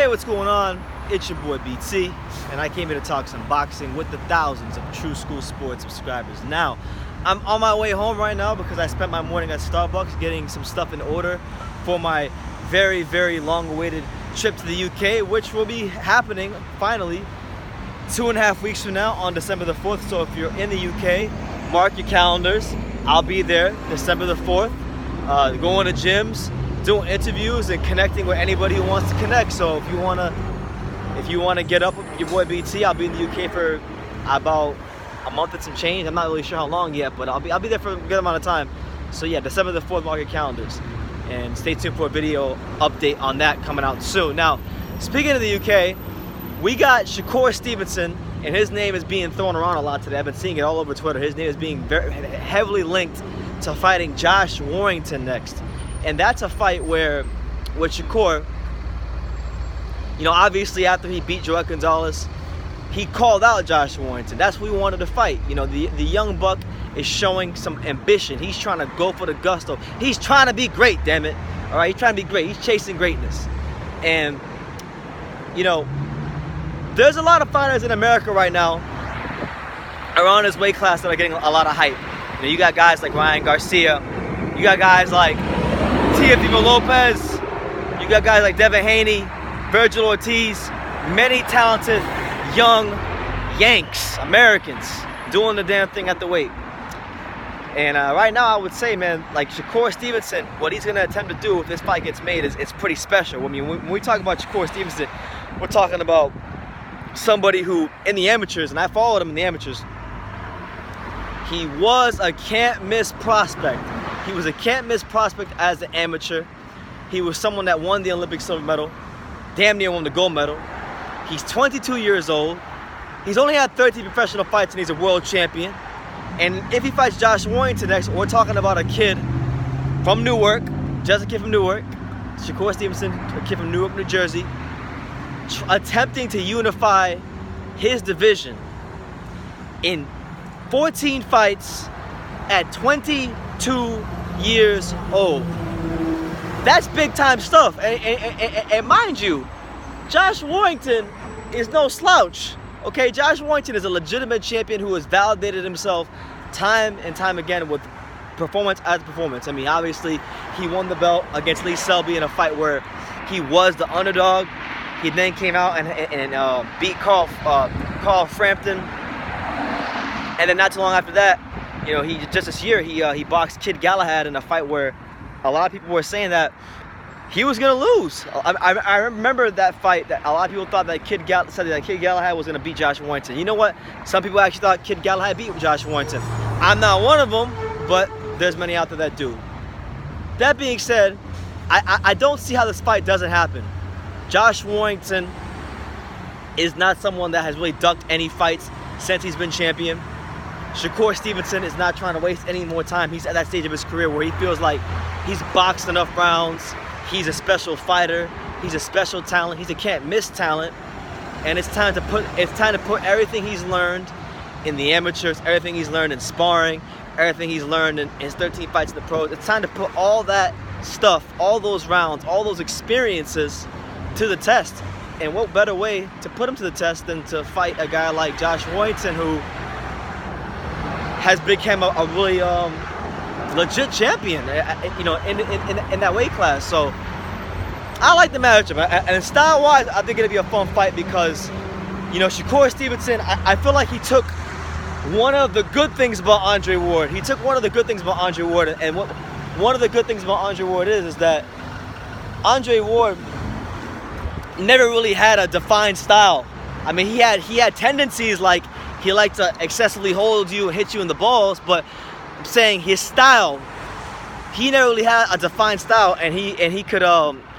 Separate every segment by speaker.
Speaker 1: Hey, what's going on? It's your boy BT, and I came here to talk some boxing with the thousands of True School Sports subscribers. Now, I'm on my way home right now because I spent my morning at Starbucks getting some stuff in order for my very, very long-awaited trip to the UK, which will be happening finally 2.5 weeks from now on December the 4th. So if you're in the UK, mark your calendars. I'll be there December the 4th, going to gyms, doing interviews, and connecting with anybody who wants to connect. So if you wanna get up with your boy BT, I'll be in the UK for about a month and some change. I'm not really sure how long yet, but I'll be there for a good amount of time. So yeah, December the 4th, mark your calendars. And stay tuned for a video update on that coming out soon. Now, speaking of the UK, we got Shakur Stevenson, and his name is being thrown around a lot today. I've been seeing it all over Twitter. His name is being very heavily linked to fighting Josh Warrington next. And that's a fight where, with Shakur, you know, obviously after he beat Joel Gonzalez, he called out Josh Warrington. That's who he wanted to fight. You know, the young buck is showing some ambition. He's trying to go for the gusto. He's trying to be great, damn it. All right, he's trying to be great. He's chasing greatness. And, you know, there's a lot of fighters in America right now around his weight class that are getting a lot of hype. You know, you got guys like Ryan Garcia. You got guys like Teofimo Lopez. You got guys like Devin Haney, Virgil Ortiz. Many talented young Yanks, Americans, doing the damn thing at the weight. And right now, I would say, man, like Shakur Stevenson, what he's going to attempt to do if this fight gets made is pretty special. I mean, when we talk about Shakur Stevenson, we're talking about somebody who, in the amateurs, and I followed him in the amateurs, he was a can't-miss prospect. He was a can't-miss prospect as an amateur. He was someone that won the Olympic silver medal, damn near won the gold medal. He's 22 years old. He's only had 13 professional fights, and he's a world champion. And if he fights Josh Warrington next, we're talking about a kid from Newark, just a kid from Newark, Shakur Stevenson, a kid from Newark, New Jersey, attempting to unify his division in 14 fights at 22 years old. That's big time stuff. And mind you, Josh Warrington is no slouch. Okay, Josh Warrington is a legitimate champion who has validated himself time and time again with performance after performance. I mean, obviously, he won the belt against Lee Selby in a fight where he was the underdog. He then came out and beat Carl Frampton. And then not too long after that, you know, just this year, he boxed Kid Galahad in a fight where a lot of people were saying that he was gonna lose. I remember that fight that a lot of people thought that Kid Galahad was gonna beat Josh Warrington. You know what? Some people actually thought Kid Galahad beat Josh Warrington. I'm not one of them, but there's many out there that do. That being said, I don't see how this fight doesn't happen. Josh Warrington is not someone that has really ducked any fights since he's been champion. Shakur Stevenson is not trying to waste any more time. He's at that stage of his career where he feels like he's boxed enough rounds. He's a special fighter. He's a special talent. He's a can't-miss talent. And it's time to put everything he's learned in the amateurs, everything he's learned in sparring, everything he's learned in his 13 fights in the pros. It's time to put all that stuff, all those rounds, all those experiences to the test. And what better way to put him to the test than to fight a guy like Josh Warrington, who has become a really legit champion, you know, in that weight class. So I like the matchup, and style-wise, I think it'll be a fun fight because, you know, Shakur Stevenson, I feel like he took one of the good things about Andre Ward. He took one of the good things about Andre Ward, and one of the good things about Andre Ward is that Andre Ward never really had a defined style. I mean, he had tendencies like he liked to excessively hold you and hit you in the balls, but I'm saying his style, he never really had a defined style, and he could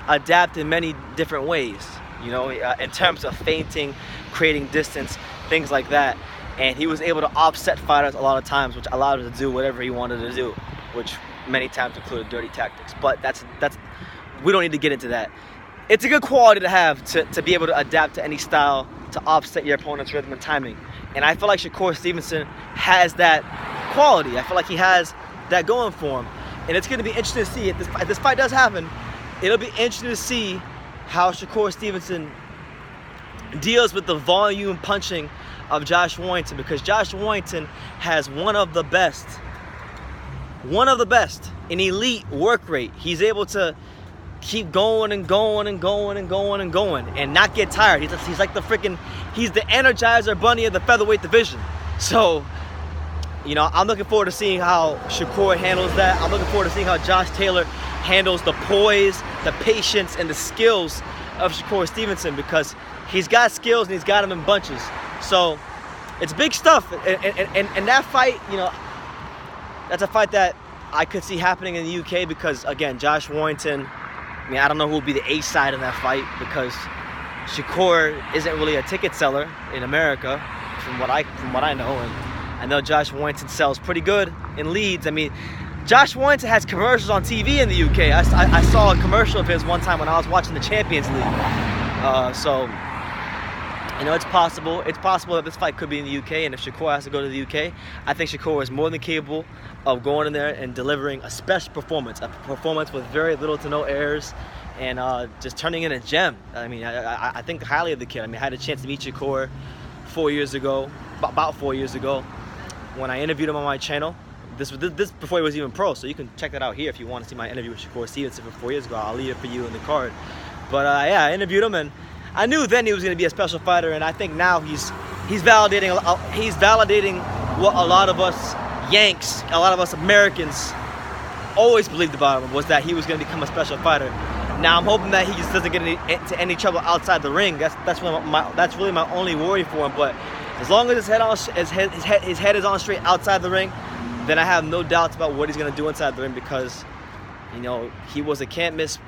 Speaker 1: adapt in many different ways, you know, in terms of feinting, creating distance, things like that. And he was able to offset fighters a lot of times, which allowed him to do whatever he wanted to do, which many times included dirty tactics. But that's we don't need to get into that. It's a good quality to have, to be able to adapt to any style, to offset your opponent's rhythm and timing. And I feel like Shakur Stevenson has that quality. I feel like he has that going for him. And it's going to be interesting to see if this fight does happen. It'll be interesting to see how Shakur Stevenson deals with the volume punching of Josh Warrington, because Josh Warrington has one of the best, an elite work rate. He's able to keep going and going and going and going and going and not get tired. He's like he's the Energizer Bunny of the featherweight division. So, you know, I'm looking forward to seeing how Shakur handles that. I'm looking forward to seeing how Josh Taylor handles the poise, the patience, and the skills of Shakur Stevenson, because he's got skills and he's got them in bunches. So it's big stuff. And that fight, you know, that's a fight that I could see happening in the UK, because, again, Josh Warrington, I mean, I don't know who will be the A side in that fight, because Shakur isn't really a ticket seller in America, from what I know. And I know Josh Warrington sells pretty good in Leeds. I mean, Josh Warrington has commercials on TV in the UK. I saw a commercial of his one time when I was watching the Champions League. So, you know, it's possible. It's possible that this fight could be in the UK, and if Shakur has to go to the UK, I think Shakur is more than capable of going in there and delivering a special performance, a performance with very little to no errors, and just turning in a gem. I mean, I think highly of the kid. I mean, I had a chance to meet Shakur about 4 years ago, when I interviewed him on my channel. This before he was even pro, so you can check that out here if you want to see my interview with Shakur Stevenson from 4 years ago. I'll leave it for you in the card. But yeah, I interviewed him, and I knew then he was going to be a special fighter, and I think now he's validating what a lot of us Yanks, a lot of us Americans always believed about him, was that he was going to become a special fighter. Now I'm hoping that he just doesn't get into any trouble outside the ring. That's really my only worry for him. But as long as his head is on straight outside the ring, then I have no doubts about what he's going to do inside the ring, because, you know, he was a can't-miss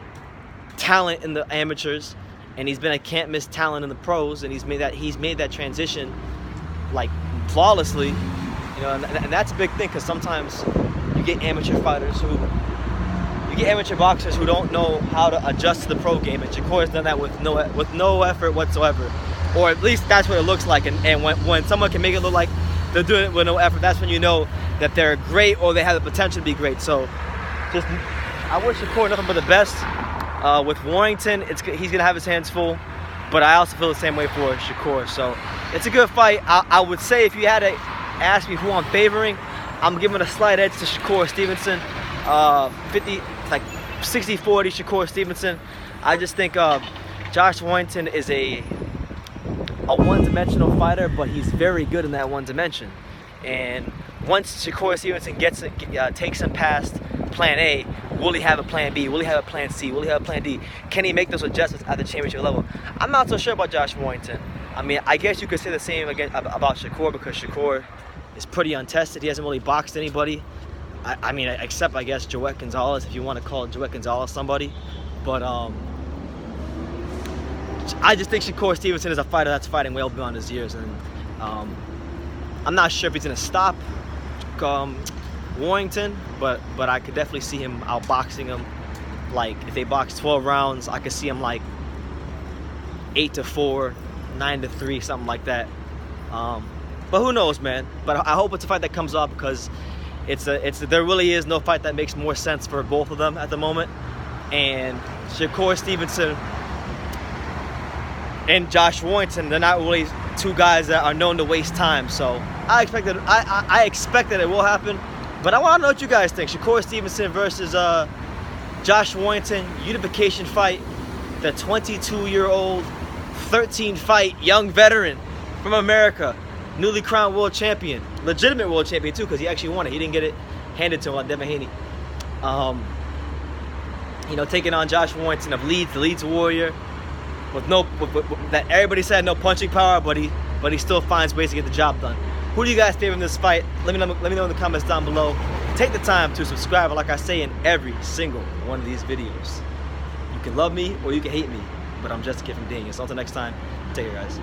Speaker 1: talent in the amateurs, and he's been a can't-miss talent in the pros, and he's made that transition, like, flawlessly, you know, and that's a big thing, because sometimes you get amateur boxers who don't know how to adjust to the pro game, and Shakur has done that with no effort whatsoever, or at least that's what it looks like. And when someone can make it look like they're doing it with no effort, that's when you know that they're great or they have the potential to be great. So, just I wish Shakur nothing but the best. With Warrington, he's gonna have his hands full, but I also feel the same way for Shakur. So it's a good fight. I would say, if you had to ask me who I'm favoring, I'm giving a slight edge to Shakur Stevenson. 60-40 Shakur Stevenson. I just think Josh Warrington is a one-dimensional fighter, but he's very good in that one dimension. And once Shakur Stevenson takes him past plan A, will he have a plan B? Will he have a plan C? Will he have a plan D? Can he make those adjustments at the championship level? I'm not so sure about Josh Warrington. I mean, I guess you could say the same again about Shakur, because Shakur is pretty untested. He hasn't really boxed anybody. I mean, except, I guess, Joet Gonzalez, if you want to call Joet Gonzalez somebody. But I just think Shakur Stevenson is a fighter that's fighting well beyond his years. And I'm not sure if he's going to stop Warrington, but I could definitely see him outboxing him. Like, if they box 12 rounds, I could see him like 8-4, 9-3, something like that. But who knows, man? But I hope it's a fight that comes off, because there really is no fight that makes more sense for both of them at the moment. And Shakur Stevenson and Josh Warrington, they're not really two guys that are known to waste time. So I expect that it will happen. But I want to know what you guys think. Shakur Stevenson versus Josh Warrington, unification fight. The 22-year-old, 13-fight young veteran from America, newly crowned world champion, legitimate world champion too, because he actually won it. He didn't get it handed to him like Devin Haney. You know, taking on Josh Warrington of Leeds, the Leeds Warrior, with that everybody said no punching power, but he still finds ways to get the job done. Who do you guys favor in this fight? Let me know in the comments down below. Take the time to subscribe, like I say in every single one of these videos. You can love me or you can hate me, but I'm just a kid from Daniel. So until next time, take care, guys.